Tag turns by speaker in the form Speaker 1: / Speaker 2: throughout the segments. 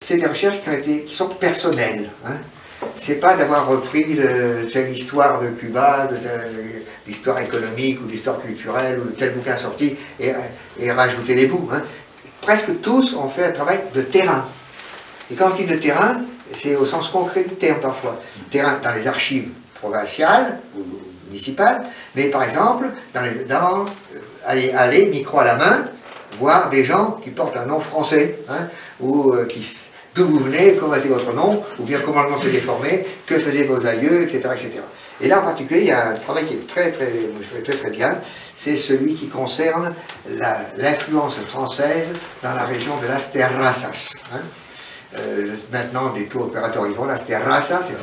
Speaker 1: c'est des recherches qui sont personnelles. Hein. C'est pas d'avoir repris telle histoire de Cuba, de l'histoire économique ou l'histoire culturelle ou de tel bouquin sorti et rajouter les bouts. Hein. Presque tous ont fait un travail de terrain. Et quand on dit de terrain, c'est au sens concret du terme parfois. Terrain dans les archives provinciales ou municipales, mais par exemple, aller micro à la main, voir des gens qui portent un nom français, hein, ou d'où vous venez, comment était votre nom, ou bien comment le nom s'est déformé, que faisaient vos aïeux, etc., etc. Et là en particulier, il y a un travail qui est très bien, c'est celui qui concerne l'influence française dans la région de Las Terrazas. Hein. Maintenant, des tours opérateurs y vont, Las Terrazas, c'est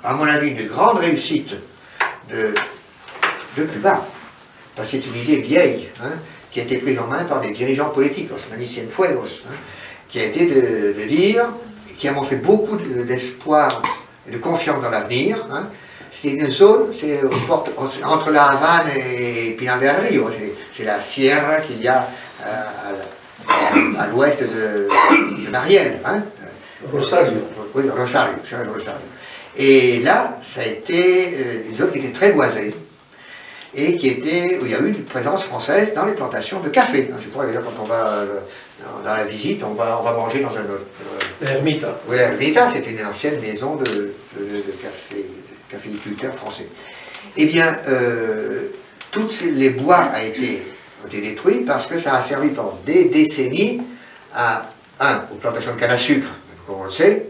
Speaker 1: à mon avis une grande réussite de Cuba, parce que c'est une idée vieille, hein, qui a été prise en main par des dirigeants politiques, Osmani Cienfuegos, hein, qui a été de dire, qui a montré beaucoup d'espoir et de confiance dans l'avenir. Hein. C'est une zone, entre la Havane et Pinar del Rio, c'est la sierra qu'il y a à l'ouest de Mariel. Hein.
Speaker 2: Rosario.
Speaker 1: Oui, Rosario. Et là, ça a été une zone qui était très boisée, et où il y a eu une présence française dans les plantations de café. Je crois d'ailleurs quand on va dans la visite, on va manger dans un autre...
Speaker 2: L'Ermita.
Speaker 1: Oui, l'Ermita, c'est une ancienne maison de caféiculteurs français. Eh bien, tous les bois ont été détruits parce que ça a servi pendant des décennies aux plantations de canne à sucre, comme on le sait,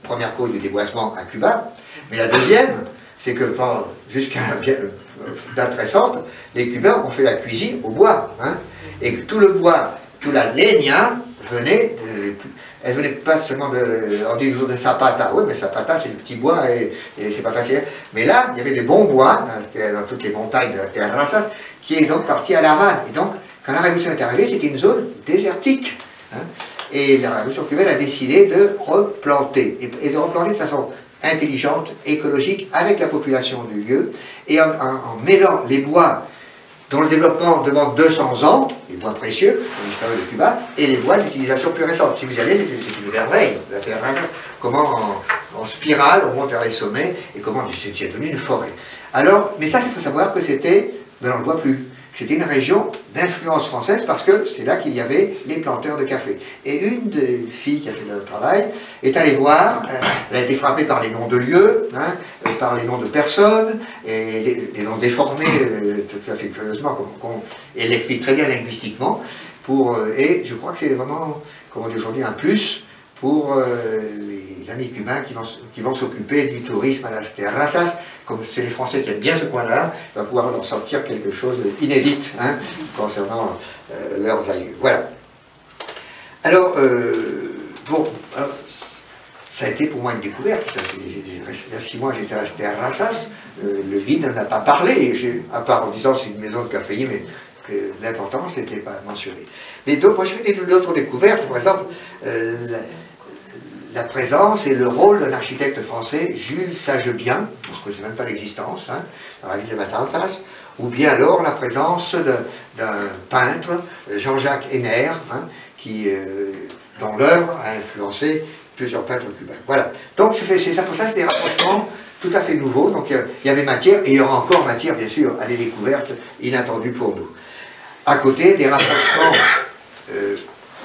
Speaker 1: première cause du déboisement à Cuba, mais la deuxième, c'est que jusqu'à date récente, les Cubains ont fait la cuisine au bois, hein, et que tout le bois, toute la leña elle venait pas seulement on dit toujours de Zapata, oui mais Zapata c'est du petit bois et c'est pas facile, mais là il y avait des bons bois dans toutes les montagnes de la Terrazas qui est donc parti à La Havane, et donc quand la révolution est arrivée c'était une zone désertique, hein, et la révolution cubaine a décidé de replanter, et de replanter de façon intelligente, écologique, avec la population du lieu, et en mêlant les bois dont le développement demande 200 ans, les bois précieux, comme disparu de Cuba, et les bois d'utilisation plus récente. Si vous y allez, c'est une merveille. La terre, comment en spirale, on monte vers les sommets, et comment c'est devenu une forêt. Alors, mais ça, il faut savoir que c'était, mais on ne le voit plus, c'était une région d'influence française parce que c'est là qu'il y avait les planteurs de café. Et une des filles qui a fait le travail est allée voir, elle a été frappée par les noms de lieux, hein, par les noms de personnes, et les noms déformés, tout à fait curieusement, et elle l'explique très bien linguistiquement, et je crois que c'est vraiment, comme on dit aujourd'hui, un plus pour les amis cubains qui vont s'occuper du tourisme à Las Terrazas. Comme c'est les Français qui aiment bien ce coin-là, il va pouvoir en sortir quelque chose d'inédit, hein, concernant leurs aïeux. Voilà. Alors, ça a été pour moi une découverte. Il y a 6 mois, j'étais à Las Terrazas, le guide n'en a pas parlé, à part en disant c'est une maison de caféier, mais que l'importance n'était pas mentionnée. Mais donc, moi, je fais d'autres découvertes, par exemple, la présence et le rôle d'un architecte français, Jules Sagebien, je ne connaissais même pas l'existence, hein, dans la ville de Matanzas, ou bien alors la présence d'un peintre, Jean-Jacques Henner, hein, dont l'œuvre a influencé plusieurs peintres cubains. Voilà. Donc c'est ça, pour ça, c'est des rapprochements tout à fait nouveaux. Donc il y avait matière, et il y aura encore matière, bien sûr, à des découvertes inattendues pour nous. À côté, des rapprochements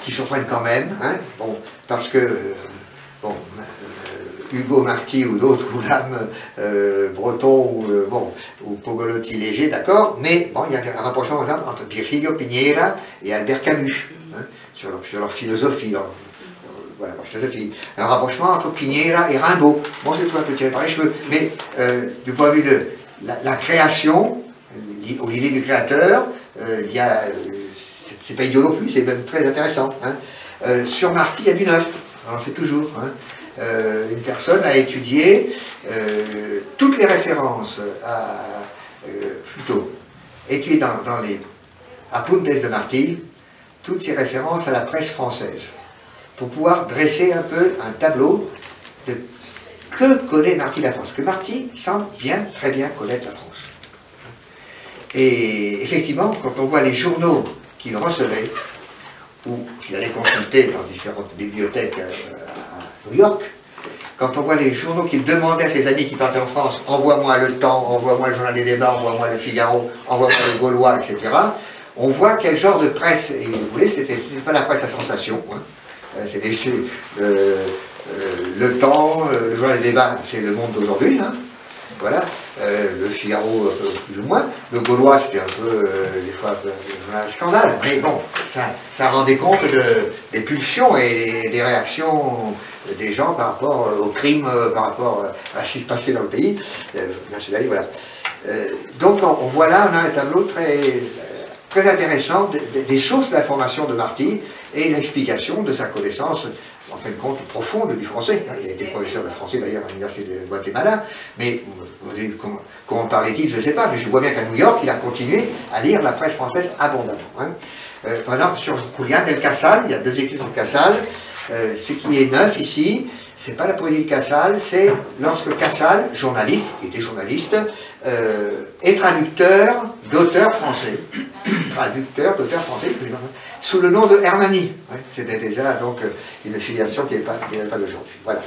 Speaker 1: qui surprennent quand même, hein, bon, parce que Hugo Marty ou d'autres, ou l'âme breton, ou Pogolotti léger, d'accord, mais bon, il y a un rapprochement, par exemple, entre Virgilio Piñera et Albert Camus, hein, sur leur philosophie, voilà, leur philosophie. Un rapprochement entre Piñera et Rimbaud. Bon, je trouve un peu tiré par les cheveux, mais du point de vue de la création, ou l'idée du créateur, il y a, c'est pas idiot non plus, c'est même très intéressant. Hein. Sur Marty, il y a du neuf, on en fait toujours. Hein. Une personne a étudié toutes les références plutôt étudié dans les apuntes de Marty, toutes ces références à la presse française, pour pouvoir dresser un peu un tableau de que connaît Marty la France. Que Marty semble très bien connaître la France. Et effectivement, quand on voit les journaux qu'il recevait, ou qu'il allait consulter dans différentes bibliothèques à New York, quand on voit les journaux qu'il demandait à ses amis qui partaient en France, envoie-moi le Temps, envoie-moi le Journal des Débats, envoie-moi le Figaro, envoie-moi le Gaulois, etc., on voit quel genre de presse, et vous voulez, c'était pas la presse à sensation, hein. C'était le Temps, le Journal des Débats, c'est Le Monde d'aujourd'hui, hein. Voilà, le Figaro plus ou moins, le Gaulois c'était un peu, des fois, un peu le journal scandale, mais bon, ça rendait compte des pulsions et des réactions des gens par rapport aux crimes, par rapport à ce qui se passait dans le pays, national, voilà. Donc on voit là, on a un tableau très intéressant des sources d'information de Martí et l'explication de sa connaissance, en fin de compte, profonde du français. Il a été professeur de français d'ailleurs à l'université de Guatemala, mais comment parlait-il, je ne sais pas, mais je vois bien qu'à New York, il a continué à lire la presse française abondamment. Hein. Par exemple, sur Julián del Casal, il y a 2 études sur Casal. Ce qui est neuf ici, c'est pas la poésie de Casal, c'est lorsque Casal, journaliste, qui était journaliste, est traducteur d'auteurs français. Traducteur d'auteurs français, sous le nom de Hernani. Ouais, c'était déjà donc une filiation qui n'est pas d'aujourd'hui. Voilà.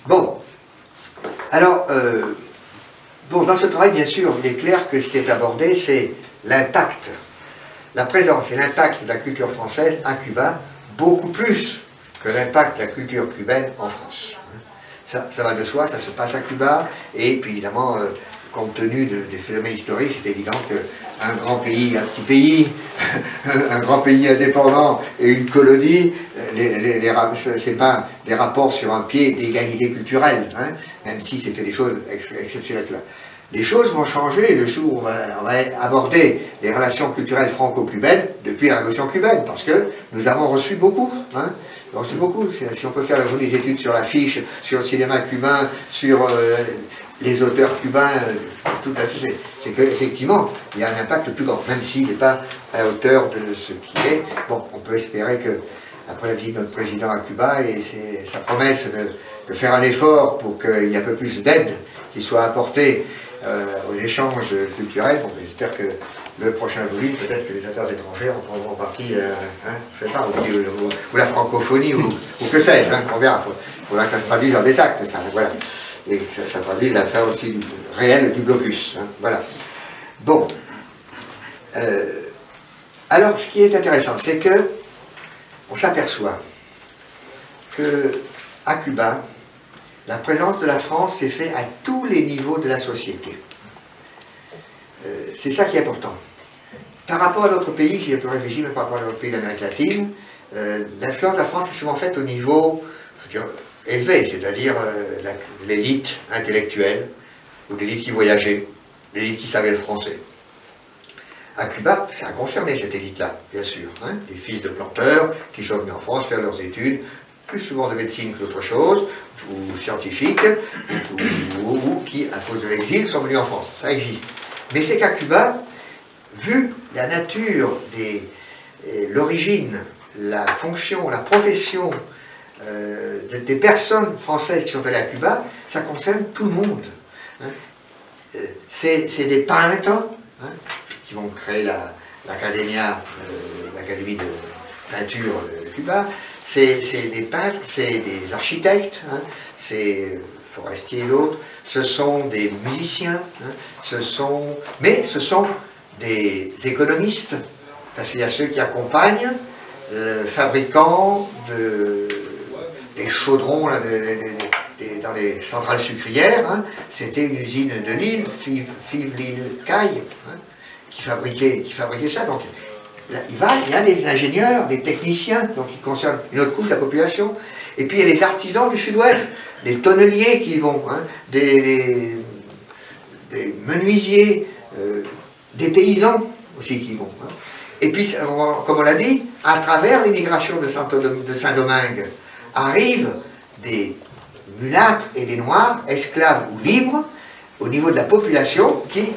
Speaker 1: Bon. Alors, bon, dans ce travail, bien sûr, il est clair que ce qui est abordé, c'est l'impact, la présence et l'impact de la culture française à Cuba, beaucoup plus que l'impact de la culture cubaine en France. Ça va de soi, ça se passe à Cuba, et puis évidemment, compte tenu des phénomènes historiques, c'est évident qu'un grand pays, un petit pays, un grand pays indépendant et une colonie, c'est pas des rapports sur un pied d'égalité culturelle, hein, même si c'est fait des choses exceptionnelles là. Les choses vont changer le jour où on va aborder les relations culturelles franco-cubaines depuis la Révolution cubaine, parce que nous avons reçu beaucoup. Hein, reçu beaucoup. Si on peut faire des études sur l'affiche, sur le cinéma cubain, sur les auteurs cubains, tout là-dessus, c'est qu'effectivement, il y a un impact plus grand, même s'il n'est pas à la hauteur de ce qui est. Bon, on peut espérer que, après la visite de notre président à Cuba et sa promesse de faire un effort pour qu'il y ait un peu plus d'aide qui soit apportée aux échanges culturels. Bon, j'espère que le prochain volume, peut-être que les affaires étrangères en prendront partie, hein, je ne sais pas, ou la francophonie, ou que sais-je, hein, on verra. Il faudra que ça se traduise dans des actes, ça, voilà. Et que ça traduise l'affaire aussi réelle du blocus. Hein, voilà. Bon. Alors, ce qui est intéressant, c'est que on s'aperçoit que à Cuba, la présence de la France s'est faite à tous les niveaux de la société. C'est ça qui est important. Par rapport à d'autres pays, j'y ai un peu réfléchi, mais par rapport à d'autres pays d'Amérique latine, l'influence de la France est souvent faite au niveau élevé, c'est-à-dire l'élite intellectuelle, ou l'élite qui voyageait, l'élite qui savait le français. À Cuba, ça a concerné cette élite-là, bien sûr. Hein, des fils de planteurs qui sont venus en France faire leurs études, plus souvent de médecine que d'autre chose, ou scientifiques, ou qui, à cause de l'exil, sont venus en France. Ça existe. Mais c'est qu'à Cuba, vu la nature, l'origine, la fonction, la profession des personnes françaises qui sont allées à Cuba, ça concerne tout le monde. Hein. C'est des peintres, hein, qui vont créer l'Académie de peinture de Cuba. C'est des peintres, c'est des architectes, hein, c'est Forestier et d'autres, ce sont des musiciens, hein, mais ce sont des économistes, parce qu'il y a ceux qui accompagnent fabricants des chaudrons là, dans les centrales sucrières. Hein. C'était une usine de Lille, Fives-Lille-Caille, hein, qui fabriquait ça. Donc, il y a des ingénieurs, des techniciens, donc qui concernent une autre couche de la population. Et puis il y a les artisans du sud-ouest, des tonneliers qui y vont, hein, des menuisiers, des paysans aussi qui y vont. Hein. Et puis, comme on l'a dit, à travers l'immigration de Saint-Domingue, arrivent des mulâtres et des noirs, esclaves ou libres, au niveau de la population, qui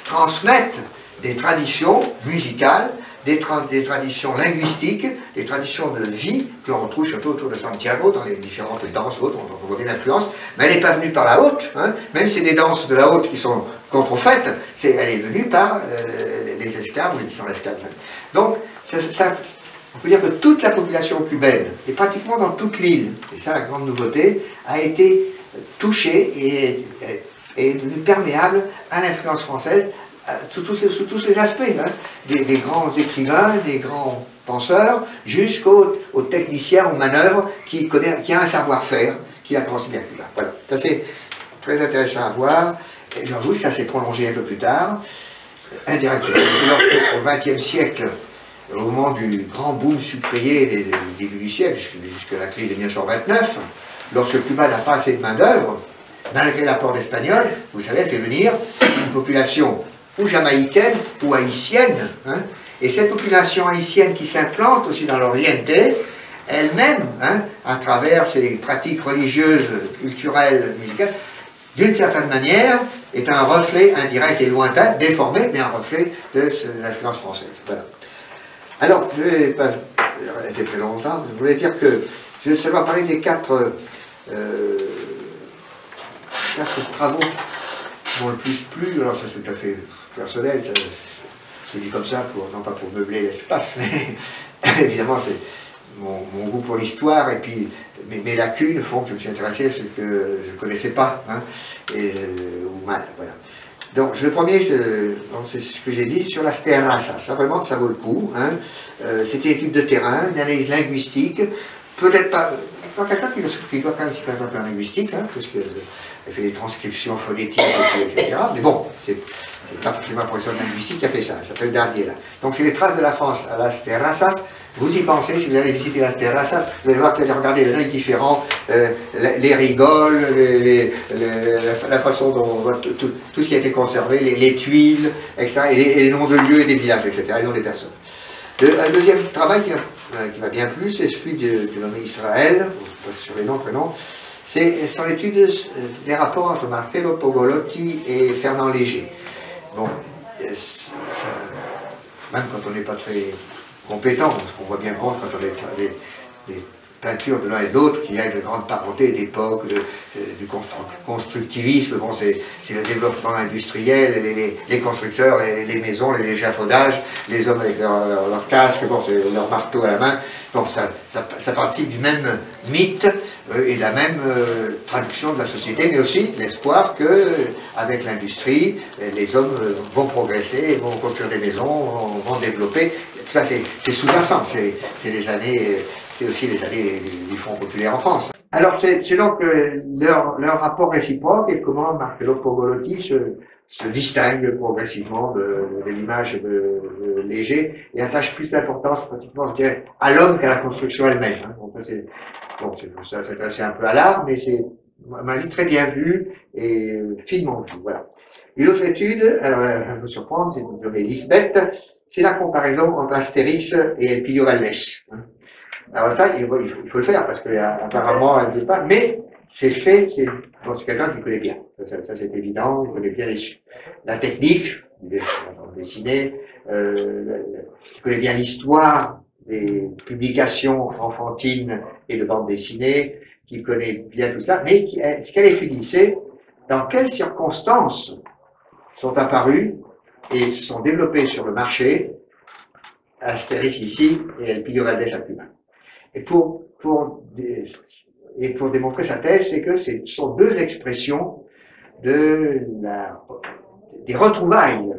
Speaker 1: transmettent des traditions musicales, des traditions linguistiques, des traditions de vie que l'on retrouve surtout autour de Santiago, dans les différentes danses hautes, on voit bien l'influence, mais elle n'est pas venue par la haute, hein, même si c'est des danses de la haute qui sont contrefaites, elle est venue par les esclaves ou les descendants d'esclaves. Donc, ça on peut dire que toute la population cubaine, et pratiquement dans toute l'île, et ça la grande nouveauté, a été touchée et perméable à l'influence française sous tous ces aspects, hein, des grands écrivains, des grands penseurs, jusqu'au technicien, aux manœuvres, qui a un savoir-faire, qui a transmis à Cuba. Voilà, ça c'est très intéressant à voir, et j'en joue que ça s'est prolongé un peu plus tard, indirectement. Au XXe siècle, au moment du grand boom sucrier du début du siècle, jusqu'à la crise de 1929, lorsque Cuba n'a pas assez de main-d'œuvre, malgré l'apport d'Espagnols, vous savez, elle fait venir une population ou jamaïcaine ou haïtienne, hein, et cette population haïtienne qui s'implante aussi dans l'Oriente, elle-même, hein, à travers ses pratiques religieuses, culturelles, musicales, d'une certaine manière, est un reflet indirect et lointain, déformé, mais un reflet de l'influence française. Voilà. Alors, je ne vais pas rester très longtemps, je voulais dire que je vais seulement parler des quatre travaux qui m'ont le plus plu. Alors ça c'est tout à fait personnel, ça, je le dis comme ça, non pas pour meubler l'espace, mais évidemment c'est mon goût pour l'histoire, et puis mes lacunes font que je me suis intéressé à ce que je ne connaissais pas, hein, ou mal, voilà. Donc le premier, c'est ce que j'ai dit sur las terrazas, ça vraiment ça vaut le coup, hein. C'était une étude de terrain, une analyse linguistique, peut-être pas quelqu'un qui doit quand même s'y connaître un peu en linguistique, hein, parce qu'elle fait des transcriptions phonétiques, etc. Mais bon, c'est pas forcément un professeur de linguistique qui a fait ça, il s'appelle Dardiella. Donc c'est les traces de la France à las terrazas. Vous y pensez, si vous allez visiter las terrazas, vous allez voir que vous allez regarder les noms différents, les rigoles, la façon dont tout ce qui a été conservé, les tuiles, etc., et les noms de lieux et des villages, etc., les noms des personnes. Un deuxième travail qui m'a bien plu, c'est celui du nom Israël, sur les noms, prénoms. C'est sur l'étude des rapports entre Marcello Pogolotti et Fernand Léger. Bon, même quand on n'est pas très compétent, parce qu'on voit bien compte quand on est des peintures de l'un et de l'autre, qu'il y a de grandes parentés d'époque, du constructivisme, bon, c'est le développement industriel, les constructeurs, les maisons, les échafaudages, les hommes avec leur casque, bon, c'est leur marteau à la main, donc ça participe du même mythe et de la même traduction de la société, mais aussi l'espoir que avec l'industrie, les hommes vont progresser, vont construire des maisons, vont développer. Tout ça c'est sous-jacent, c'est les années, c'est aussi les années du Front populaire en France. Alors c'est donc leur rapport réciproque et comment Marcello Pogolotti se distingue progressivement de l'image de Léger et attache plus d'importance pratiquement, je dirais, à l'homme qu'à la construction elle-même. Hein. Donc ça s'intéresse un peu à l'art, mais c'est, à mon avis, très bien vu et finement vu. Voilà. Une autre étude, alors elle me surprendre, c'est une nommée Lisbeth, c'est la comparaison entre Astérix et Elpidio Valdés. Alors ça, il faut le faire, parce qu'apparemment, elle ne veut pas, mais c'est fait, c'est quelqu'un qui connaît bien. Ça c'est évident, il connaît bien la technique, dessiner, il connaît bien l'histoire des publications enfantines et de bandes dessinées, qui connaît bien tout ça, mais ce qu'elle étudie, c'est dans quelles circonstances sont apparus et sont développés sur le marché Astérix ici et Elpidio Valdés à Cuba. Et pour démontrer sa thèse, c'est que ce sont deux expressions des retrouvailles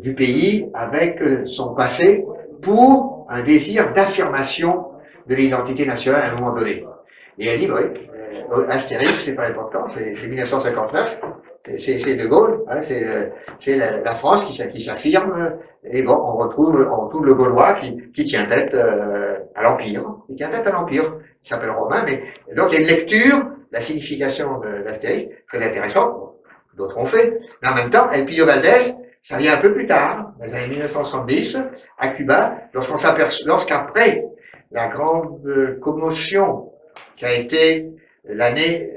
Speaker 1: du pays avec son passé pour un désir d'affirmation de l'identité nationale à un moment donné. Et elle dit, oui, Astérix, c'est pas important, c'est 1959, c'est De Gaulle, hein, c'est la France qui s'affirme, et bon, on retrouve le Gaulois qui tient tête à l'Empire, il s'appelle Romain, mais donc il y a une lecture, la signification d'Astérix, très intéressante, d'autres ont fait, mais en même temps, Elpidio Valdés, ça vient un peu plus tard, dans les années 1970, à Cuba, lorsqu'après la grande commotion qui a été l'année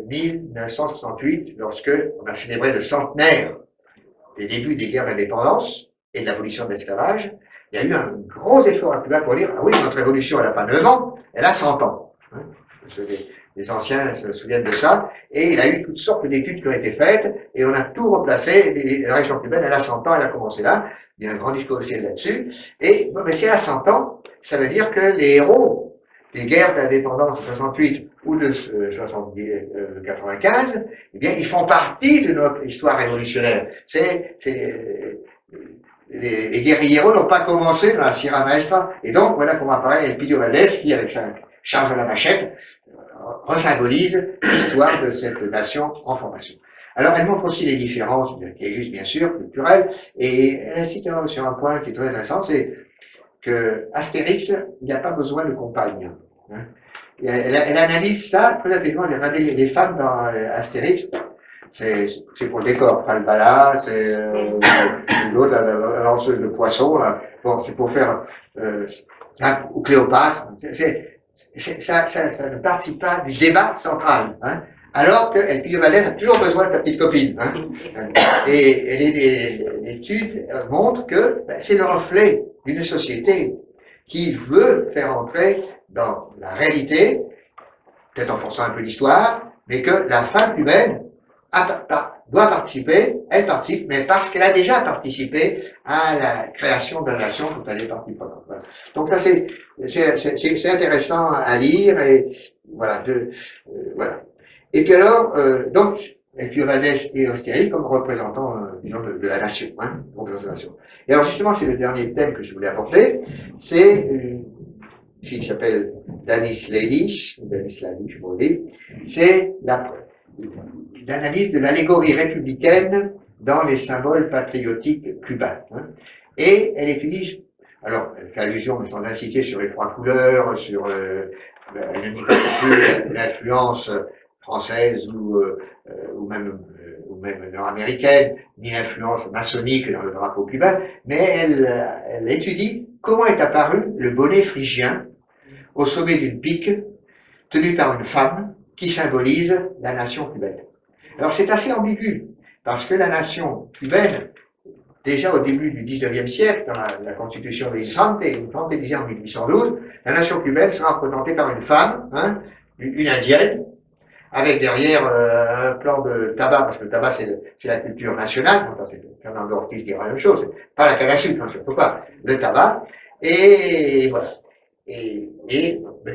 Speaker 1: 1968, lorsque on a célébré le centenaire des débuts des guerres d'indépendance et de l'abolition de l'esclavage, il y a eu un gros effort à Cuba pour dire, ah oui, notre révolution, elle n'a pas 9 ans, elle a 100 ans. Hein, les anciens se souviennent de ça, et il a eu toutes sortes d'études qui ont été faites, et on a tout replacé, la région cubaine, elle a 100 ans, elle a commencé là, il y a un grand discours officiel là-dessus, et bon, mais si elle a 100 ans, ça veut dire que les héros des guerres d'indépendance de 68 ou de 95, eh bien, ils font partie de notre histoire révolutionnaire. Les guerrilleros n'ont pas commencé dans la Sierra Maestra. Et donc, voilà comment apparaît Elpidio Valdés, qui, avec sa charge à la machette, resymbolise l'histoire de cette nation en formation. Alors, elle montre aussi les différences qui existent, bien sûr, culturelles, et elle insiste sur un point qui est très intéressant, c'est que Astérix, il n'y a pas besoin de compagne. Hein. Elle analyse ça très intelligemment. Elle regarde les femmes dans Astérix. C'est pour le décor. Falbala, c'est l'autre, la lanceuse de poissons. Là. Bon, c'est pour faire ou Cléopâtre. Ça ne participe pas du débat central. Hein. Alors que Elpidio Valdés a toujours besoin de sa petite copine. Hein. Et l'étude montre que c'est le reflet d'une société qui veut faire entrer dans la réalité, peut-être en forçant un peu l'histoire, mais que la femme cubaine doit participer, elle participe, mais parce qu'elle a déjà participé à la création de la nation quand elle est partie prenante. Voilà. Donc ça c'est intéressant à lire et voilà voilà. Et puis alors donc Elpidio Valdés et Astérix comme représentants disons, de la nation, hein, de la nation. Et alors justement c'est le dernier thème que je voulais aborder, c'est une fille qui s'appelle Danis Ladish, je vous le dis, c'est l'analyse de l'allégorie républicaine dans les symboles patriotiques cubains. Hein. Et elle étudie, alors elle fait allusion, mais sans insister, sur les trois couleurs, sur l'influence française ou même nord-américaine, ni l'influence maçonnique dans le drapeau cubain, mais elle étudie comment est apparu le bonnet phrygien au sommet d'une pique tenue par une femme qui symbolise la nation cubaine. Alors c'est assez ambigu, parce que la nation cubaine, déjà au début du 19e siècle, dans la constitution de l'Infante disait en 1812, la nation cubaine sera représentée par une femme, hein, une indienne, avec derrière un plan de tabac, parce que le tabac c'est la culture nationale, enfin, c'est Fernando Ortiz qui dira la même chose, pas la canne à sucre, hein, surtout pas, le tabac, et voilà. Et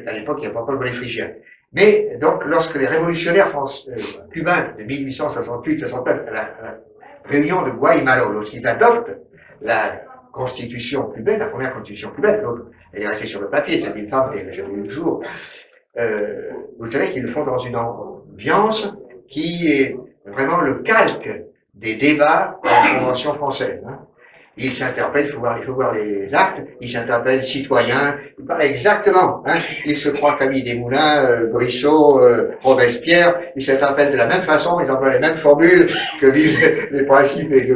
Speaker 1: à l'époque, il n'y a pas encore le bonnet phrygien. Mais donc, lorsque les révolutionnaires cubains de 1868-69, à la réunion de Guaymalo, lorsqu'ils adoptent la constitution cubaine, la première constitution cubaine, donc elle est restée sur le papier, c'est une femme qui n'a jamais eu le jour, vous savez qu'ils le font dans une ambiance qui est vraiment le calque des débats de la Convention française. Hein. Il s'interpelle, il faut voir les actes, il s'interpelle citoyen, il parle exactement, hein, il se croit Camille Desmoulins, Brissot, Robespierre, il s'interpelle de la même façon, ils emploient les mêmes formules que disent les principes, et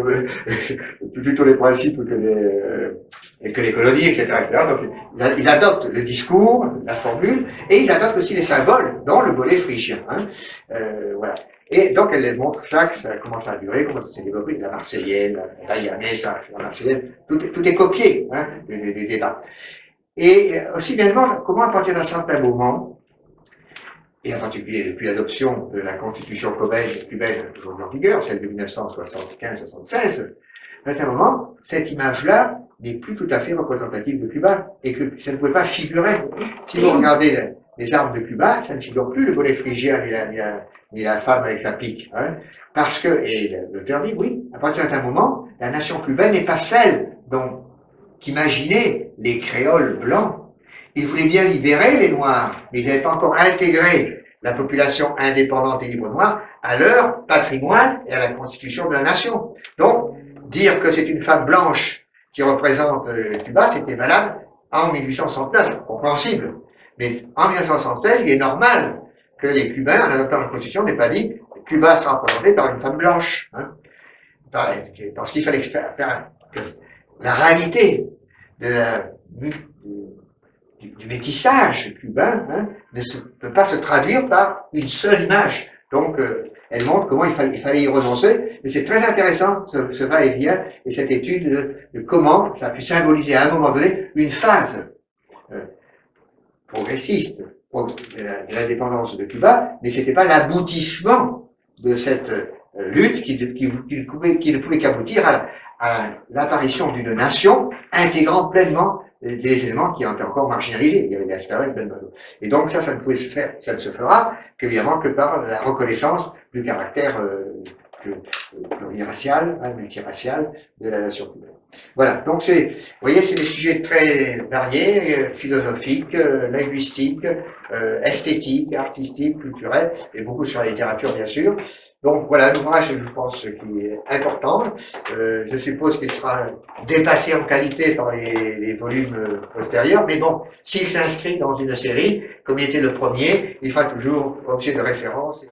Speaker 1: plutôt les principes que les colonies, etc. Donc, ils adoptent le discours, la formule, et ils adoptent aussi les symboles, dont le bonnet phrygien. Hein, voilà. Et donc, elle montre ça, que ça commence à durer, comment ça s'est développé, la Marseillaise, la Yanès, la Marseillaise, tout est copié, hein, des débats. Et aussi, également, comment à partir d'un certain moment, et en particulier depuis l'adoption de la constitution cubaine aujourd'hui en vigueur, celle de 1975-76, à un certain moment, cette image-là n'est plus tout à fait représentative de Cuba, et que ça ne pouvait pas figurer. Si vous regardez les armes de Cuba, ça ne figure plus le bonnet phrygien ni la femme avec la pique. Hein, parce que, et l'auteur dit, oui, à partir d'un moment, la nation cubaine n'est pas celle qu'imaginaient les créoles blancs. Ils voulaient bien libérer les Noirs, mais ils n'avaient pas encore intégré la population indépendante et libre noire à leur patrimoine et à la constitution de la nation. Donc, dire que c'est une femme blanche qui représente Cuba, c'était valable en 1869, compréhensible. Mais en 1976, il est normal que les Cubains, en adoptant la Constitution, n'aient pas dit que Cuba sera représenté par une femme blanche. Hein. Parce qu'il fallait faire que la réalité du métissage cubain ne peut pas se traduire par une seule image. Donc, elle montre comment il fallait y renoncer. Et c'est très intéressant, ce va-et-vient, et cette étude de comment ça a pu symboliser à un moment donné une phase progressiste de l'indépendance de Cuba, mais c'était pas l'aboutissement de cette lutte qui ne pouvait qu'aboutir à l'apparition d'une nation intégrant pleinement des éléments qui ont été encore marginalisés. Il y avait l'esclavage, et donc ça ne pouvait se faire, ça ne se fera qu'évidemment que par la reconnaissance du caractère pluriracial, multiracial de la nation cubaine. Voilà, donc vous voyez, c'est des sujets très variés, philosophiques, linguistiques, esthétiques, artistiques, culturels, et beaucoup sur la littérature, bien sûr. Donc voilà, l'ouvrage, je pense, qui est important. Je suppose qu'il sera dépassé en qualité par les volumes postérieurs, mais bon, s'il s'inscrit dans une série, comme il était le premier, il fera toujours objet de référence.